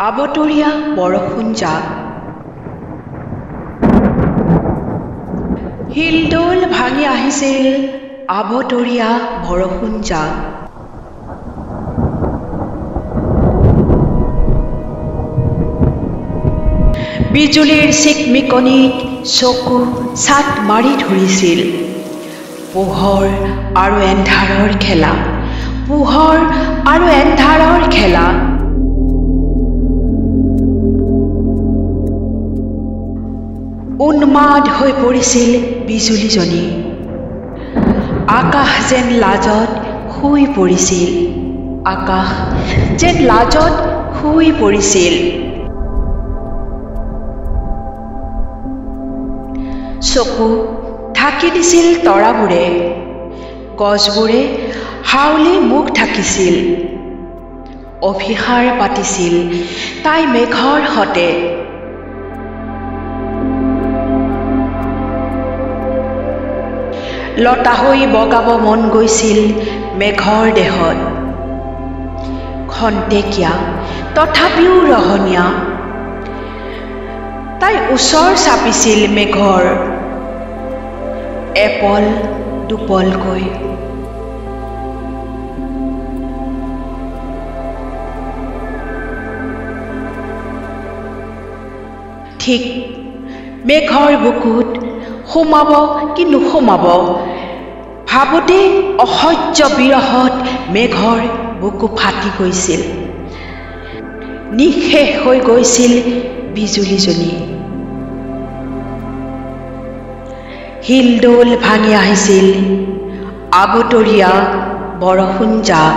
আবতৰীয়া বৰষুণ জাক শিলদৌল ভাঙি আহিছিল আবতৰীয়া বৰষুণ জাক বিজুলীৰ চিকমিকনিত চকু ছাট মাৰি ধৰিছিল পোহৰ আৰু এন্ধাৰৰ খেলা পোহৰ আৰু এন্ধাৰৰ খেলা উন্মাদ হৈ পৰিছিল বিজুলীজনী আকাশ যেন লাজত শুই পৰিছিল আকাশ যেন লাজত শুই পৰিছিল চকু ঢাকি দিছিল তৰাবোৰে গছবোৰে হাউলি মুখ ঢাকিছিল অভিসাৰ পাতিছিল তাই মেঘৰ সতে লতা হৈ বগাব মন গৈছিল মেঘৰ দেহত খন্তেকীয়া তথাপিও ৰহনীয়া তাই ওচৰ চাপিছিল মেঘৰ এপল দুপলকৈ ঠিক মেঘৰ বুকুত সোমাব কি নোসোমাব ভাবোতে অসহ্য বিৰহত মেঘৰ বুকু ফাটি গৈছিল নিঃশেষ হৈ গৈছিল বিজুলীজনী শিলদৌল ভাঙি আহিছিল আবতৰীয়া বৰষুণ জাক